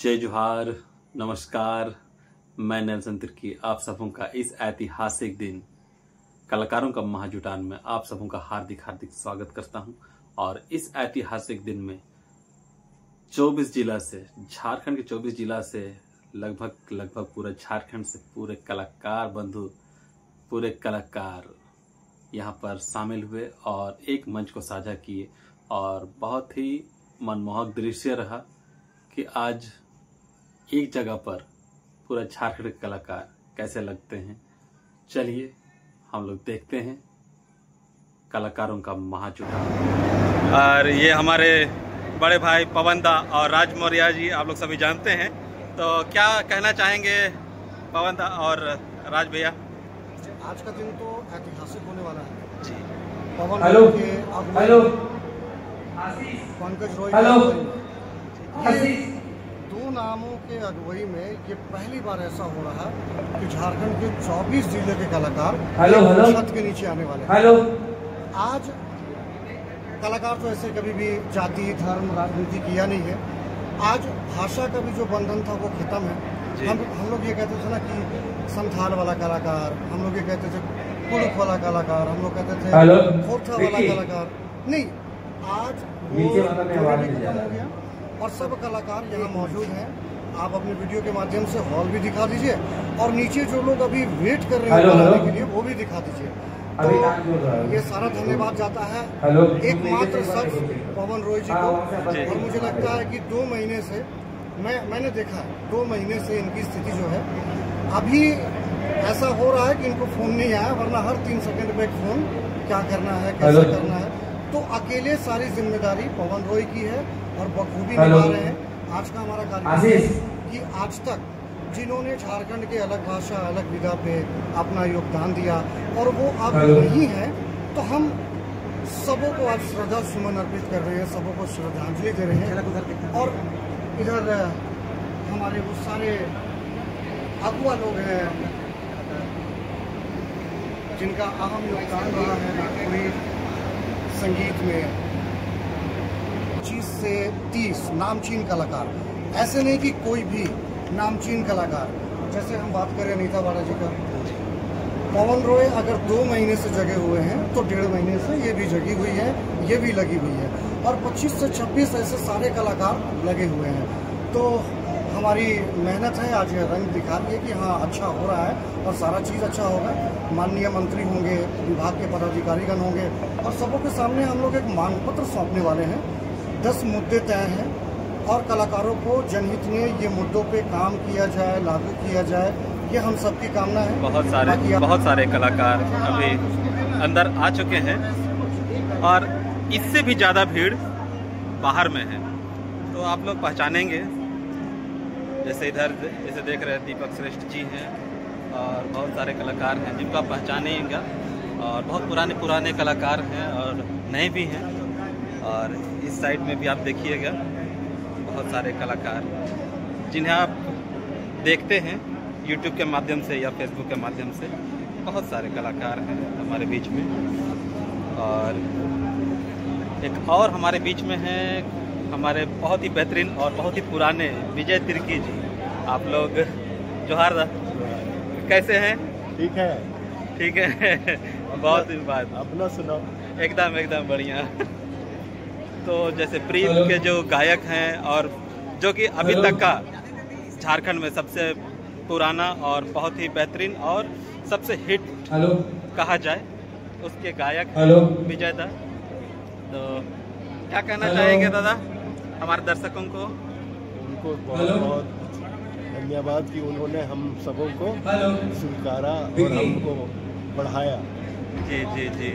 जय जोहार, नमस्कार। मैं नेल्सन तिर्की आप सबों का इस ऐतिहासिक दिन कलाकारों का महाजुटान में आप सबों का हार्दिक हार्दिक स्वागत करता हूं। और इस ऐतिहासिक दिन में 24 जिला से, झारखंड के 24 जिला से लगभग पूरे झारखंड से पूरे कलाकार बंधु, पूरे कलाकार यहाँ पर शामिल हुए और एक मंच को साझा किए। और बहुत ही मनमोहक दृश्य रहा कि आज एक जगह पर पूरा झारखंड के कलाकार कैसे लगते हैं। चलिए हम लोग देखते हैं कलाकारों का महाजुटान। और ये हमारे बड़े भाई पवन दा और राज मौर्य जी, आप लोग सभी जानते हैं। तो क्या कहना चाहेंगे पवन दा और राज भैया? आज का दिन तो ऐतिहासिक होने वाला है जी। पवन पंकज रॉय, ये दो नामों के अगुवाई में ये पहली बार ऐसा हो रहा है कि झारखंड के 24 जिले के कलाकार छत के नीचे आने वाले हैं। आज कलाकार तो ऐसे कभी भी जाति धर्म राजनीति किया नहीं है। आज भाषा का भी जो बंधन था वो खत्म है। हम लोग ये कहते थे ना कि संथाल वाला कलाकार, हम लोग ये कहते थे कुड़ुक वाला कलाकार, हम लोग कहते थे खोरठा वाला कलाकार। नहीं, आज वो खत्म हो गया और सब कलाकार यहाँ मौजूद हैं। आप अपने वीडियो के माध्यम से हॉल भी दिखा दीजिए और नीचे जो लोग अभी वेट कर रहे हैं बनाने के लिए वो भी दिखा दीजिए। तो ये सारा धन्यवाद जाता है एकमात्र शख्स पवन रॉय जी को। और मुझे लगता है कि 2 महीने से मैंने देखा है, 2 महीने से इनकी स्थिति जो है, अभी ऐसा हो रहा है कि इनको फोन नहीं आया, वरना हर 3 सेकंड पे एक फोन, क्या करना है, कैसे करना है। तो अकेले सारी जिम्मेदारी पवन रॉय की है और बखूबी निभा रहे हैं। आज का हमारा कार्यक्रम कि आज तक जिन्होंने झारखंड के अलग भाषा अलग विधा पे अपना योगदान दिया और वो अब नहीं है, तो हम सबों को आज श्रद्धा सुमन अर्पित कर रहे हैं, सबों को श्रद्धांजलि दे रहे हैं। और इधर हमारे वो सारे अगुआ लोग हैं जिनका अहम योगदान रहा है नागपुरी संगीत में। 25 से 30 नामचीन कलाकार, ऐसे नहीं कि कोई भी नामचीन कलाकार। जैसे हम बात करें नीता वाला जी का, पवन रॉय अगर 2 महीने से जगे हुए हैं तो 1.5 महीने से ये भी जगी हुई है, ये भी लगी हुई है। और 25 से 26 ऐसे सारे कलाकार लगे हुए हैं। तो हमारी मेहनत है आज रंग दिखा रही है कि हाँ अच्छा हो रहा है और सारा चीज़ अच्छा होगा। माननीय मंत्री होंगे, विभाग के पदाधिकारीगण होंगे और सबों के सामने हम लोग एक मांग पत्र सौंपने वाले हैं। 10 मुद्दे तय हैं और कलाकारों को जनहित में ये मुद्दों पे काम किया जाए, लागू किया जाए, ये हम सबकी कामना है। बहुत सारे कलाकार अभी अंदर आ चुके हैं और इससे भी ज़्यादा भीड़ बाहर में है। तो आप लोग पहचानेंगे, जैसे इधर जैसे देख रहे हैं दीपक श्रेष्ठ जी हैं और बहुत सारे कलाकार हैं जिनको आप पहचानेंगे। और बहुत पुराने कलाकार हैं और नए भी हैं। और इस साइड में भी आप देखिएगा बहुत सारे कलाकार जिन्हें आप देखते हैं यूट्यूब के माध्यम से या फेसबुक के माध्यम से। बहुत सारे कलाकार हैं हमारे बीच में। और एक और हमारे बीच में है हमारे बहुत ही बेहतरीन और बहुत ही पुराने विजय तिर्की जी। आप लोग जोहार, कैसे हैं? ठीक है बहुत दिन बाद। अपना सुनाओ। एकदम बढ़िया। तो जैसे प्रेम के जो गायक हैं और जो कि अभी तक का झारखंड में सबसे पुराना और बहुत ही बेहतरीन और सबसे हिट कहा जाए उसके गायक विजय दा। तो क्या कहना चाहेंगे दादा हमारे दर्शकों को? उनको बहुत धन्यवाद कि उन्होंने हम सबों को स्वीकारा और हमको बढ़ाया। जी,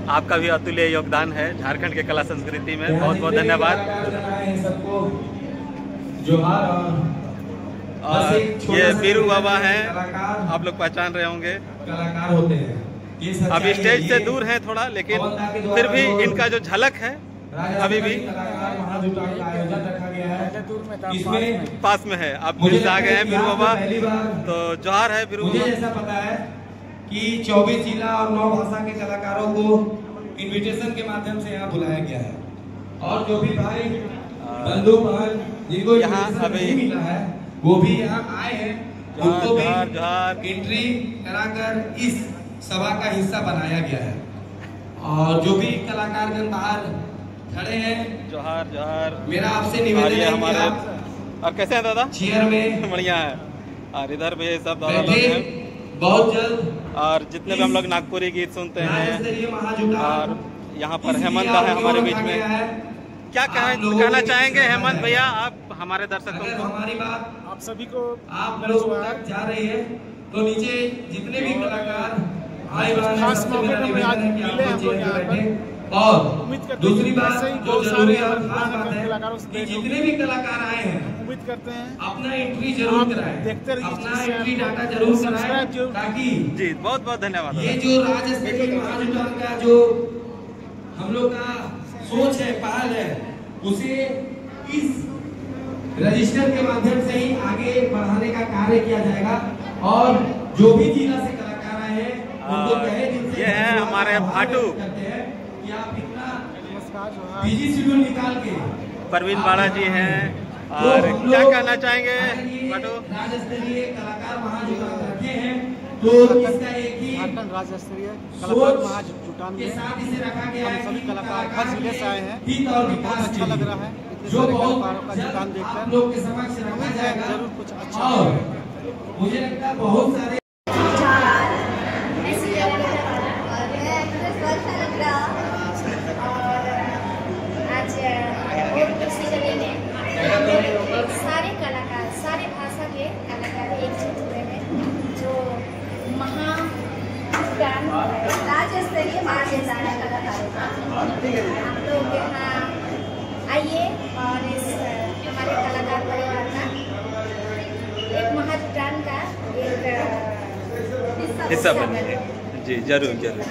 आपका भी अतुल्य योगदान है झारखंड के कला संस्कृति में। बहुत धन्यवाद। और ये बीरू बाबा हैं, आप लोग पहचान रहे होंगे। कलाकार होते हैं अभी स्टेज से दूर हैं थोड़ा, लेकिन फिर भी इनका जो झलक है अभी भी इसमें पास में है। अब मुझे आ गए हैं बीरू बाबा, तो जोहार है बीरू। मुझे जैसा पता है कि 24 जिला और 9 भाषा के कलाकारों को इनविटेशन के माध्यम से यहाँ बुलाया गया है। और जो भी भाई बंधु बहन जिनको यहाँ अभी मिला है वो भी यहाँ आए हैं, उनको भी जोहार एंट्री कराकर इस सभा का हिस्सा बनाया गया है। और जो भी कलाकार जन बाहर खड़े हैं, जोहार जोहार, मेरा आपसे निवेदन है हमारे कि आप और कैसे हैं दादा? चेयर में बढ़िया है। और इधर भी सब दादा लोग बैठे, हैं बहुत जल्द। और जितने भी हम लोग नागपुरी गीत सुनते हैं, राज्यस्तरीय महाजुटान और यहाँ पर हेमंत है हमारे बीच में। क्या कहना चाहेंगे हेमंत भैया आप हमारे दर्शकों अगर को? हमारी बात आप सभी को आप लोग तक जा रही है तो नीचे जितने भी कलाकार आए खास मौके पे मैं आज मिले हम लोग यहाँ पर। और उम्मीद करते हैं दूसरी कि बात ऐसे ही जो बहुत जरूरी सारे और खास बात है कलाकारों से कि भेंट होगी। जितने भी कलाकार आए हैं उम्मीद करते हैं अपना एंट्री जरूर आप कराएं, देखते रहिए अपना जिससे एंट्री आपको डाटा जरूर कराएं, सब्सक्राइब जरूर ताकि जी बहुत बहुत धन्यवाद ये दादा। जो राज्य स्तरीय महाजुटान का जो हम लोग का सोच है, पहल है, उसे इस रजिस्टर के माध्यम से ही आगे बढ़ाने का कार्य किया जाएगा। और जो भी जिला से कलाकार आए हैं उनको तहे दिल से ये है हमारे भाटू करते हैं कि आप इतना नमस्कार जोहार। बिजी शेड्यूल निकाल के परवीन बाड़ा जी हैं। और क्या कहना चाहेंगे भाटू? राज्य स्तरीय कलाकार महाजुटान रखे हैं तो इसका एक ही झारखंड राज्य स्तरीय कलाकार सोच महाजुटान के में साथ इसे रखा गया हम है सभी कि कलाकार हर जिले से आए हैं। हित और बहुत विकास अच्छा के लग लिए, रहा है इतने जो सारे बहुत कलाकारों का जुटान जल्द देखकर। आप लोग के समक्ष रखा उम्मीद है जाएगा। जरूर कुछ अच्छा और होगा। मुझे लगता है बहुत सारे सारे कलाकार, सारे भाषा के कलाकार एकजुट हुए हैं जो महाजुटान राज्य स्तरीय महाजुटान कलाकारों का। हम लोग यहाँ आइए और इस हमारे कलाकार परिवार का एक महाजुटान का एक हिस्सा बनिए। जी जरूर जरूर।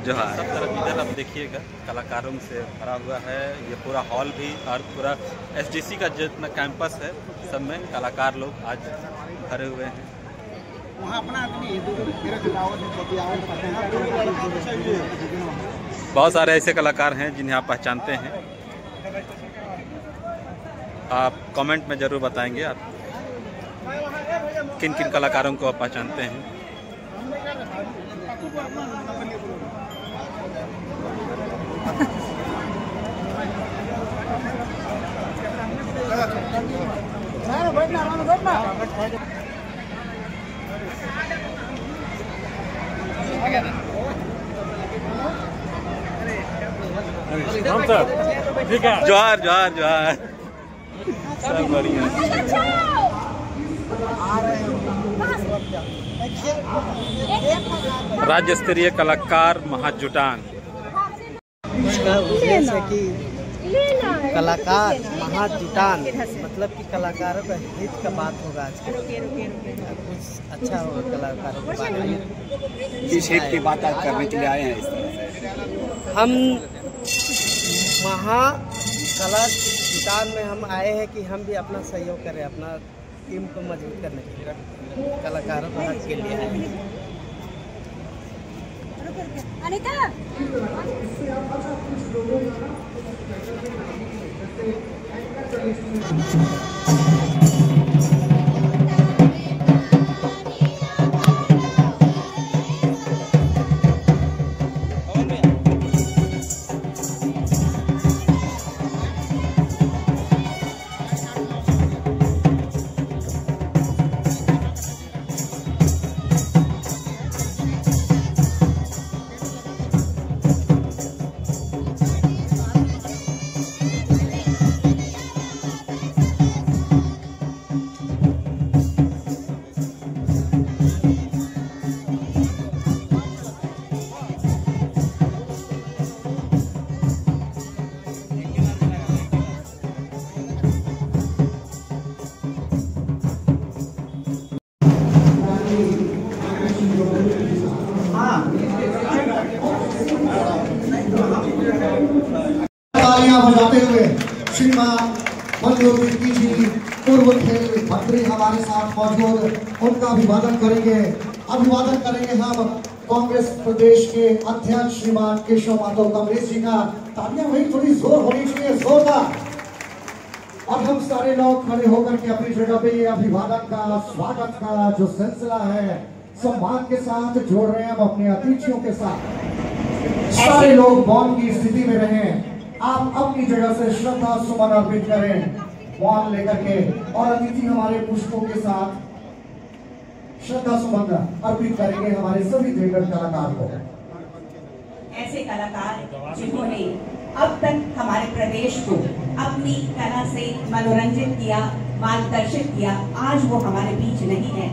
जोहार। सब तरफ इधर आप देखिएगा कलाकारों से भरा हुआ है ये पूरा हॉल भी, और पूरा एसडीसी का जितना कैंपस है सब में कलाकार लोग आज भरे हुए हैं। वहाँ अपना आदमी बहुत सारे ऐसे कलाकार हैं जिन्हें आप पहचानते हैं। आप कमेंट में ज़रूर बताएंगे आप किन किन कलाकारों को आप पहचानते हैं। जोहार जोहार जोहार, सब बढ़िया। राज्य स्तरीय कलाकार महाजुटान। इसका उद्देश्य है कि कलाकार महाजुटान मतलब कि कलाकारों का हित का बात होगा। आज कुछ अच्छा होगा कलाकारों के बारे में। किस हित की बात आप करने के लिए आए हैं? इस तरह से हम महाकला जुटान में हम आए हैं कि हम भी अपना सहयोग करें, अपना टीम को मजबूत करने के लिए, कलाकारों के हक के लिए आए हैं। अनिता तालियां बजाते हुए श्रीमान मनोज विक्की जी पूर्व खेल मंत्री हमारे साथ मौजूद, उनका अभिवादन करेंगे। अभिवादन करेंगे हम कांग्रेस प्रदेश के अध्यक्ष श्रीमान केशव माधव कांग्रेस जी का। तालियां वही थोड़ी जोर होनी चाहिए, जोरदार। और हम सारे लोग खड़े होकर के अपनी जगह पे अभिवादन का, स्वागत का जो सिलसिला है सम्मान के साथ जोड़ रहे हैं हम अपने अतिथियों के साथ। सारे लोग मौन की स्थिति में रहें। आप अपनी जगह से श्रद्धा सुमन अर्पित करें मौन लेकर के, और अतिथि हमारे पुष्पों के साथ श्रद्धा सुमन अर्पित करेंगे हमारे सभी दिग्गज कलाकार को। ऐसे कलाकार जिन्होंने अब तक हमारे प्रदेश को अपनी कला से मनोरंजित किया, मार्गदर्शित किया, आज वो हमारे बीच नहीं है।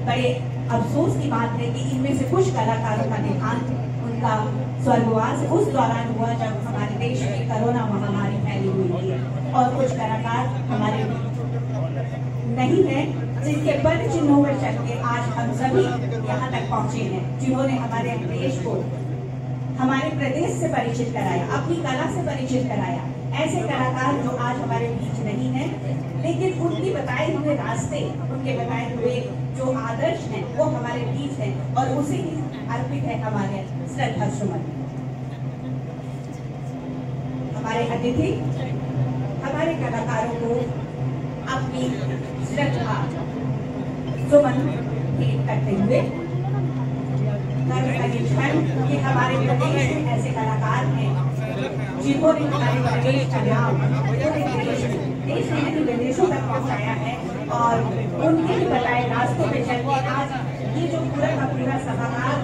बड़े अफसोस की बात है कि इनमें से कुछ कलाकारों का देहांत, उनका स्वर्गवास उस दौरान हुआ जब हमारे देश में कोरोना महामारी फैली हुई थी, और कुछ कलाकार हमारे नहीं है जिनके पद चिन्हों पर चल के आज हम सभी यहाँ तक पहुँचे हैं, जिन्होंने हमारे देश को हमारे प्रदेश से परिचित कराया, अपनी कला से परिचित कराया। ऐसे कलाकार जो आज हमारे बीच नहीं है, लेकिन उनके बताए हुए रास्ते, उनके बताए हुए जो आदर्श हैं वो हमारे बीच हैं, और उसे ही अर्पित है हमारे श्रद्धा सुमन। हमारे अतिथि हमारे कलाकारों को अपनी श्रद्धा सुमन भेंट करते हुए कि हमारे प्रदेश में ऐसे कलाकार हैं जिन्होंने हमारे प्रदेश का नाम देश में नहीं विदेशों तक पहुंचाया है, और उनके ही बताए रास्तों पे चल के आज ये जो पूरा का पूरा सभागार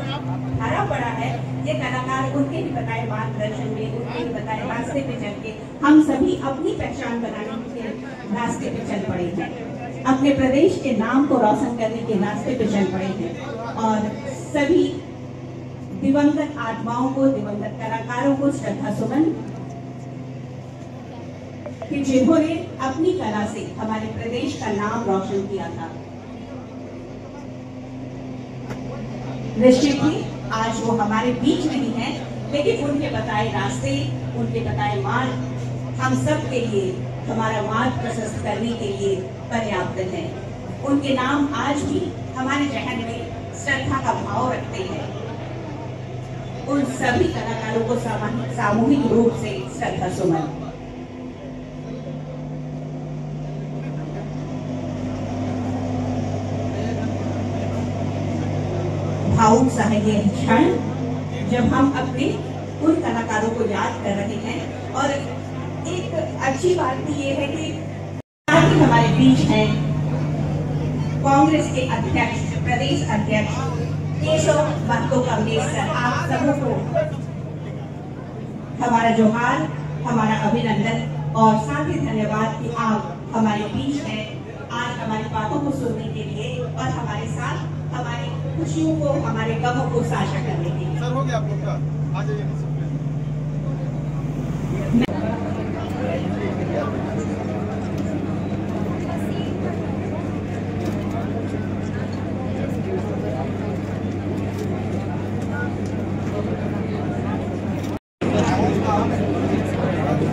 भरा पड़ा है, ये कलाकार उनके ही बताए मार्गदर्शन में, उनके ही बताए रास्ते पे चल के हम सभी अपनी पहचान बनाने के रास्ते पे चल पड़े हैं, अपने प्रदेश के नाम को रोशन करने के रास्ते पे चल पड़े हैं। और सभी दिवंगत आत्माओं को, दिवंगत कलाकारों को श्रद्धा सुमन, कि जिन्होंने अपनी कला से हमारे प्रदेश का नाम रोशन किया था। निश्चित ही आज वो हमारे बीच नहीं है, लेकिन उनके बताए रास्ते, उनके बताए मार्ग हम सब के लिए, हमारा मार्ग प्रशस्त करने के लिए पर्याप्त है। उनके नाम आज भी हमारे जहन में श्रद्धा का भाव रखते हैं। उन सभी कलाकारों को सामूहिक रूप से श्रद्धा सुमन। भावुक सा है ये क्षण जब हम अपने उन कलाकारों को याद कर रहे हैं, और एक अच्छी बात भी ये है कि हमारे बीच हैं कांग्रेस के अध्यक्ष, प्रदेश अध्यक्ष केशव महतो कमलेश सर। आप सबों को हमारा जोहार, हमारा अभिनंदन और साथ ही धन्यवाद कि आप हमारे बीच हैं आज हमारी बातों को सुनने के लिए और हमारे साथ हमारी खुशियों को, हमारे गमों को साझा करने के लिए। सर हो गया आप लोग का, आ जाइए।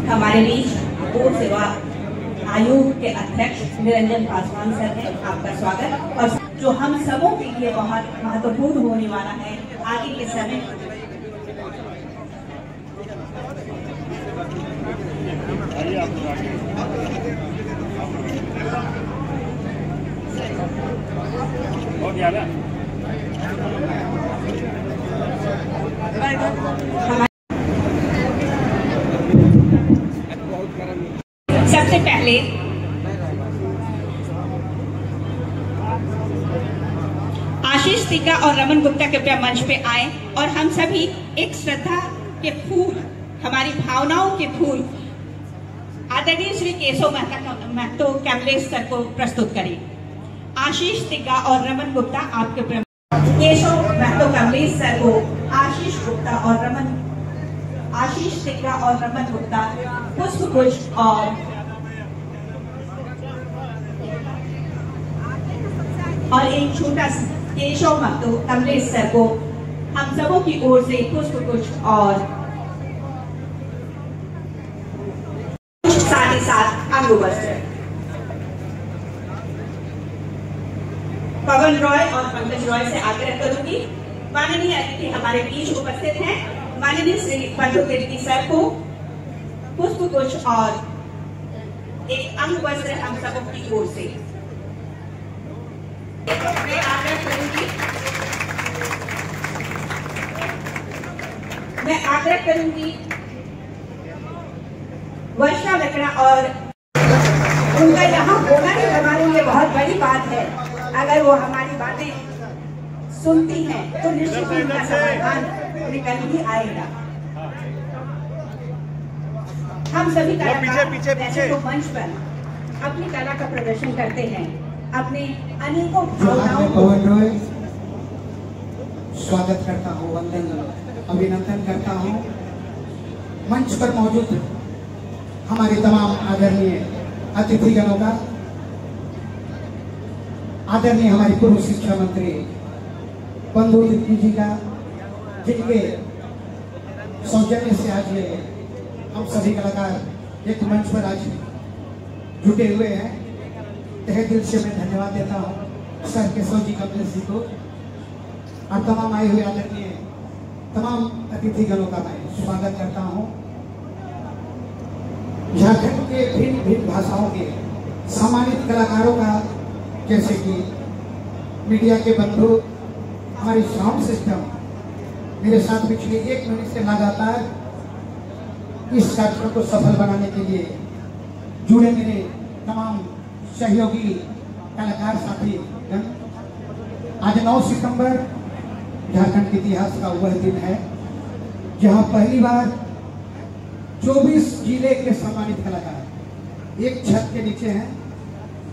हमारे बीच पूर्व सेवा आयोग के अध्यक्ष निरंजन पासवान सर हैं, आपका स्वागत। और जो हम सबों के लिए बहुत महत्वपूर्ण होने वाला है आगे के समय, सबसे पहले आशीष तिग्गा और रमन गुप्ता कृपया मंच पे आए, और हम सभी एक श्रद्धा के फूल, हमारी भावनाओं के फूल आदरणीय श्री केशव महतो कमलेश सर को प्रस्तुत करें। आशीष तिग्गा और रमन गुप्ता आपके केशव महतो कमलेश सर को आशीष तिग्गा और रमन गुप्ता पुष्प गुच्छ और एक छोटा सा केशव महतो कमलेश सर को हम सबों की ओर से पुष्प गुच्छ और साथ ही साथ अंगवस्त्र। पवन रॉय और पंकज रॉय से आग्रह करूंगी, माननीय अतिथि हमारे बीच उपस्थित हैं, माननीय श्री पंडित तिर्की सर को पुष्प गुच्छ और एक अंग वस्त्र हम सबों की ओर से। मैं आग्रह करूंगी वर्षा लकड़ा और उनका यहाँ होना ही हमारे लिए बहुत बड़ी बात है। अगर वो हमारी बातें सुनती हैं तो निश्चित ही उनका समाधान निकल ही आएगा। हम सभी कलाकार वैसे तो मंच पर अपनी कला का प्रदर्शन करते हैं, अपने अनेकों भावनाओं को स्वागत करता हूँ, वंदन अभिनंदन करता हूँ। मंच पर मौजूद हमारे तमाम आदरणीय अतिथिगणों का, आदरणीय हमारे पूर्व शिक्षा मंत्री बंधु तिर्की जी का, जिनके सौजन्य से आज ये हम सभी कलाकार एक मंच पर आज जुटे हुए हैं। तहे दिल से मैं धन्यवाद देता हूँ सर केशव जी, कमलेश जी को और तमाम आए हुए आदरणीय तमाम अतिथिगणों का मैं स्वागत करता हूँ। झारखंड के भिन्न भिन्न भाषाओं के सम्मानित कलाकारों का, जैसे कि मीडिया के बंधु, हमारी साउंड सिस्टम मेरे साथ पिछले 1 महीने से लगातार इस कार्यक्रम को सफल बनाने के लिए जुड़े मेरे तमाम सहयोगी कलाकार साथी। आज 9 सितंबर झारखंड के इतिहास का वह दिन है जहां पहली बार 24 जिले के सम्मानित कलाकार एक छत के नीचे हैं।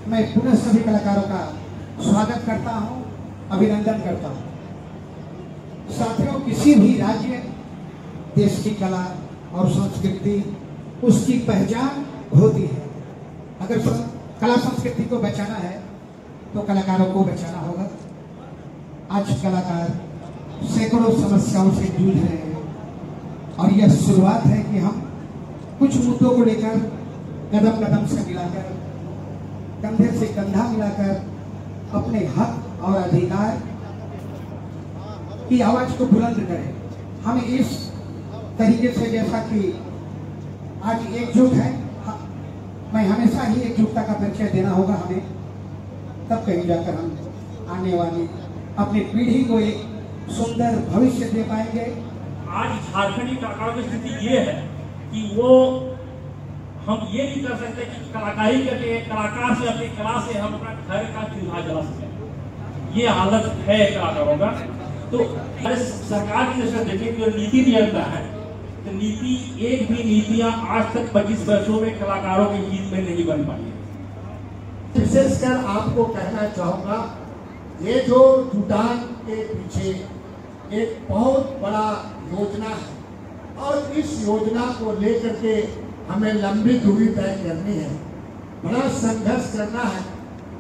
मैं पुनः सभी कलाकारों का स्वागत करता हूं, अभिनंदन करता हूं। साथियों, किसी भी राज्य देश की कला और संस्कृति उसकी पहचान होती है। अगर कला संस्कृति को बचाना है तो कलाकारों को बचाना होगा। आज कलाकार सैकड़ों समस्याओं से जूझ रहे हैं और यह शुरुआत है कि हम कुछ मुद्दों को लेकर कदम कदम से मिलाकर, कंधे से कंधा मिलाकर अपने हक और अधिकार की आवाज को बुलंद करें। हमें इस तरीके से, जैसा कि आज एकजुट है, मैं हमेशा ही एकजुटता का परिचय देना होगा हमें, तब कहीं जाकर हम आने वाली अपनी पीढ़ी को एक सुंदर भविष्य दे पाएंगे। आज झारखंडी कलाकारों की स्थिति ये है कि वो हम ये नहीं कर सकते कि कलाकारी करके कलाकार से अपनी कला से हम अपना घर का चूल्हा जला सकें। ये हालत है कलाकारों का। तो सरकार की दृष्टि से देखें जो नीति नियंत्रण है, तो नीति, एक भी नीतियां आज तक 25 वर्षों में कलाकारों के हित में नहीं बन पाई है। विशेषकर आपको कहना चाहूंगा, ये जो जुटान के पीछे एक बहुत बड़ा योजना है और इस योजना को लेकर के हमें लंबी दूरी तय करनी है, बड़ा संघर्ष करना है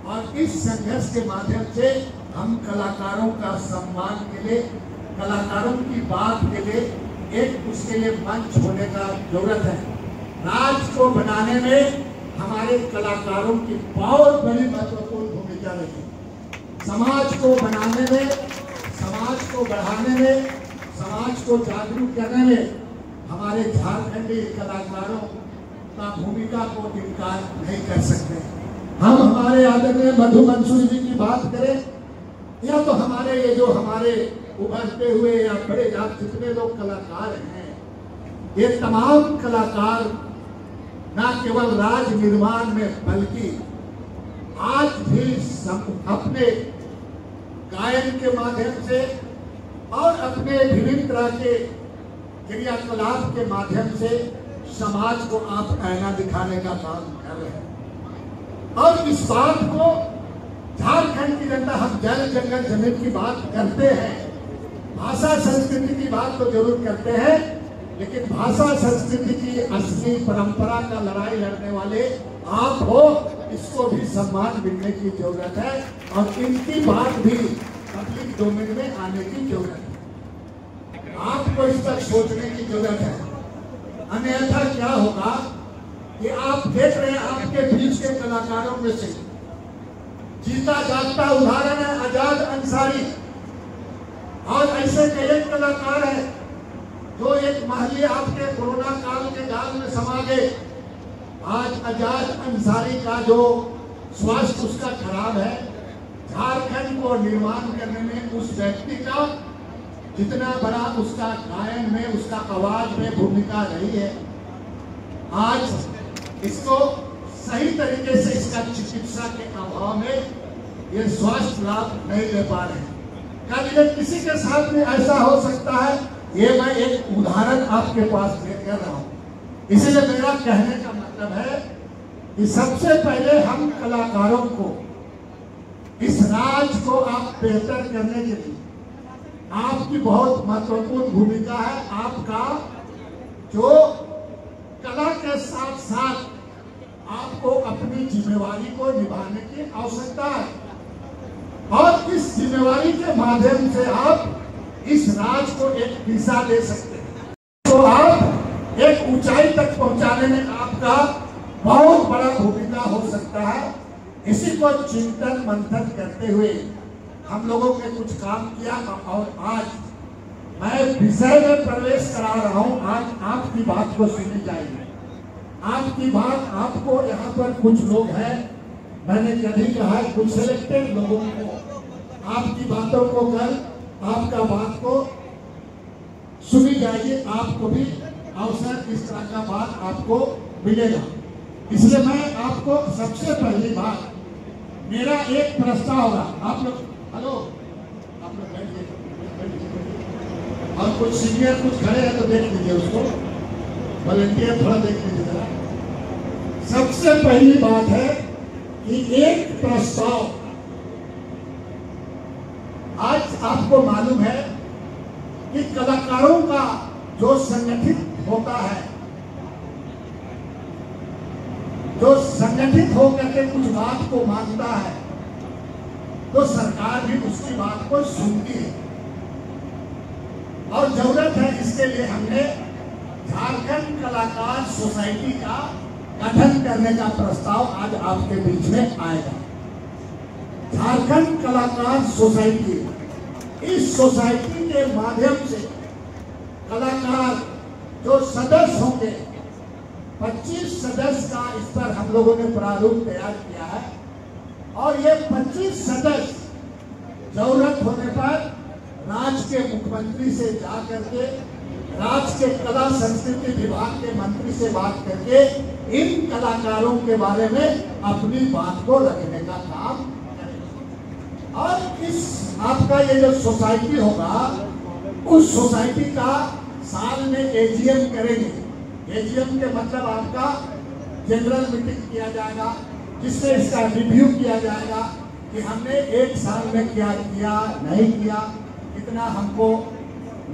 और इस संघर्ष के माध्यम से हम कलाकारों का सम्मान के लिए, कलाकारों की बात के लिए एक उसके लिए मंच होने का जरूरत है। राज को बनाने में हमारे कलाकारों की बहुत बड़ी महत्वपूर्ण भूमिका रही। समाज को बनाने में, समाज को बढ़ाने में, समाज को जागरूक करने में हमारे झारखंडी कलाकारों का भूमिका को इनकार नहीं कर सकते। हम हमारे आदरणीय मधु मंसूरी जी की बात करें या तो हमारे ये जो हमारे उभरते हुए या बड़े जितने लोग कलाकार हैं, ये तमाम कलाकार न केवल राज निर्माण में बल्कि आज भी अपने गायन के माध्यम से और अपने विभिन्न तरह के क्रियाकलाप के माध्यम से समाज को आप आईना दिखाने का काम कर रहे हैं। और इस बात को झारखंड की जनता, हम जल जंगल जमीन की बात करते हैं, भाषा संस्कृति की बात तो जरूर करते हैं, लेकिन भाषा संस्कृति की असली परंपरा का लड़ाई लड़ने वाले आप हो, इसको भी सम्मान मिलने की जरूरत है और इनकी बात भी पब्लिक डोमेन में आने की जरूरत है। आपको इस पर सोचने की जरूरत है, अन्यथा क्या होगा कि आप देख रहे हैं आपके बीच के कलाकारों में से जीता जागता उदाहरण है आजाद अंसारी, और ऐसे कई कलाकार हैं जो एक महली आपके कोरोना काल के जाल में समा गए आज आजाद अंसारी का जो स्वास्थ्य उसका खराब है, झारखंड को निर्माण करने में उस व्यक्ति का जितना बड़ा उसका गायन में, उसका आवाज में भूमिका रही है, आज इसको सही तरीके से इसका चिकित्सा के अभाव में ये स्वास्थ्य लाभ नहीं ले पा रहे हैं। कल ये किसी के साथ में ऐसा हो सकता है, ये मैं एक उदाहरण आपके पास पेश कर रहा हूँ। इसलिए मेरा कहने का मतलब है कि सबसे पहले हम कलाकारों को इस राज को आप बेहतर करने के लिए आपकी बहुत महत्वपूर्ण भूमिका है। आपका जो कला के साथ साथ आपको अपनी जिम्मेवारी को निभाने की आवश्यकता है और इस जिम्मेवारी के माध्यम से आप इस राज को एक दिशा दे सकते हैं, तो आप एक ऊंचाई तक पहुंचाने में आपका बहुत बड़ा भूमिका हो सकता है। इसी को चिंतन मंथन करते हुए हम लोगों ने कुछ काम किया और आज मैं विषय में प्रवेश करा रहा हूं। आज आपकी बात को सुनी जाएगी, आपकी बात आपको यहाँ पर कुछ लोग हैं, मैंने कभी कहा है कुछ सिलेक्टेड लोगों को आपकी बातों को कल आपका बात को सुनी जाएगी, आपको भी अवसर इस तरह का बात आपको मिलेगा। इसलिए मैं आपको सबसे पहली बात, मेरा एक प्रस्ताव होगा। आप लोग हेलो, आप लोग बैठिए, और कुछ सीनियर कुछ खड़े हैं तो देख लीजिए, उसको वॉलंटियर थोड़ा देख लीजिए जरा। सबसे पहली बात है कि एक प्रस्ताव, आज आपको मालूम है कि कलाकारों का जो संगठित होता है, जो संगठित होकर के कुछ बात को मानता है, तो सरकार भी उसकी बात को सुनती है और जरूरत है। इसके लिए हमने झारखंड कलाकार सोसाइटी का गठन करने का प्रस्ताव आज आपके बीच में आएगा। झारखंड कलाकार सोसाइटी, इस सोसाइटी के माध्यम से कलाकार जो सदस्य होंगे, 25 सदस्य का इस पर हम लोगों ने प्रारूप तैयार किया है और ये 25 सदस्य जरूरत होने पर राज्य के मुख्यमंत्री से जा करके, राज्य के कला संस्कृति विभाग के मंत्री से बात करके इन कलाकारों के बारे में अपनी बात को रखने का काम करें। और इस आपका ये जो सोसाइटी होगा, उस सोसाइटी का साल में एजीएम करेंगे। एजीएम के मतलब आपका जनरल मीटिंग किया जाएगा, जिससे इसका रिव्यू किया जाएगा कि हमने एक साल में क्या किया, नहीं किया, कितना हमको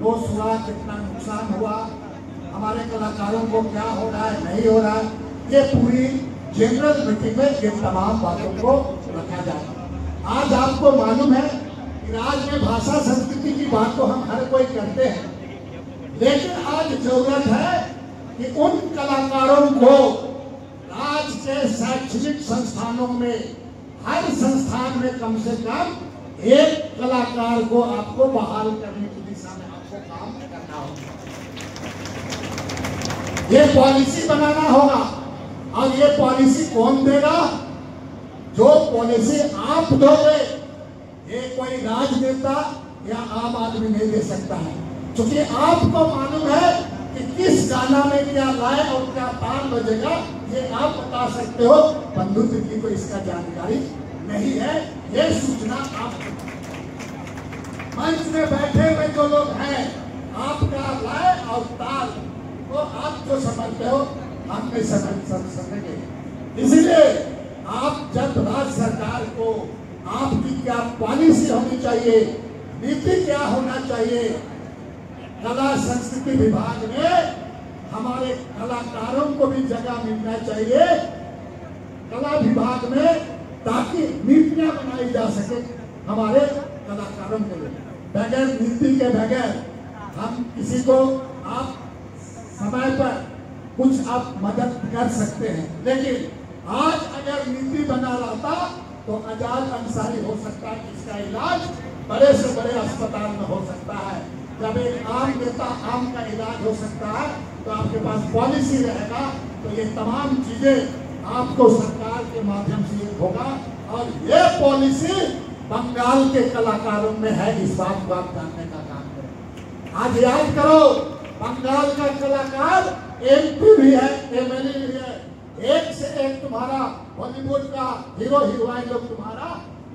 लॉस हुआ, कितना नुकसान हुआ, हमारे कलाकारों को क्या हो रहा है, नहीं हो रहा है। ये पूरी जनरल मीटिंग में इन तमाम बातों को रखा जाएगा। आज आपको मालूम है कि राज्य में भाषा संस्कृति की बात तो हम हर कोई करते हैं, लेकिन आज जरूरत है कि उन कलाकारों को राज्य के शैक्षणिक संस्थानों में, हर संस्थान में कम से कम एक कलाकार को आपको बहाल करने की दिशा में आपको काम करना होगा। ये पॉलिसी बनाना होगा और ये पॉलिसी कौन देगा? जो पॉलिसी आप दोगे, ये कोई राजनेता या आम आदमी नहीं दे सकता है, क्योंकि आपको मालूम है कि किस गाना में क्या लाए और क्या ताल बजेगा, ये आप बता सकते हो। बंधु जी को इसका जानकारी नहीं है, ये सूचना आप मंच में बैठे हुए जो लोग हैं, आपका लय और ताल को आप जो समझते हो, हम नहीं समझेंगे। इसलिए आप जब राज्य सरकार को आपकी क्या पॉलिसी होनी चाहिए, नीति क्या होना चाहिए, कला संस्कृति विभाग में हमारे कलाकारों को भी जगह मिलना चाहिए कला विभाग में, ताकि नीतियां बनाई जा सके हमारे कलाकारों के लिए। बगैर नीति के बगैर हम किसी को आप समय पर कुछ आप मदद कर सकते हैं, लेकिन आज अगर नीति बना रहता तो आजाद अंसारी हो सकता है, इसका इलाज बड़े से बड़े अस्पताल में हो सकता है। जब एक आम नेता आम का इलाज हो सकता है, तो आपके पास पॉलिसी रहेगा, तो ये तमाम चीजें आपको सरकार के माध्यम से होगा। और ये पॉलिसी बंगाल के कलाकारों में है, इस बात को आप जानने का काम करें। आज याद करो, बंगाल का कलाकार MP भी है, MLA भी है, एक से एक तुम्हारा बॉलीवुड का हीरो हीरोइन लोग, तुम्हारा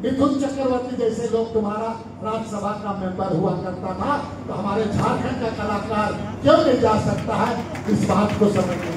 मिथुन चक्रवर्ती जैसे लोग तुम्हारा राज्यसभा का मेंबर हुआ करता था। तो हमारे झारखंड का कलाकार क्यों नहीं जा सकता है, इस बात को समझना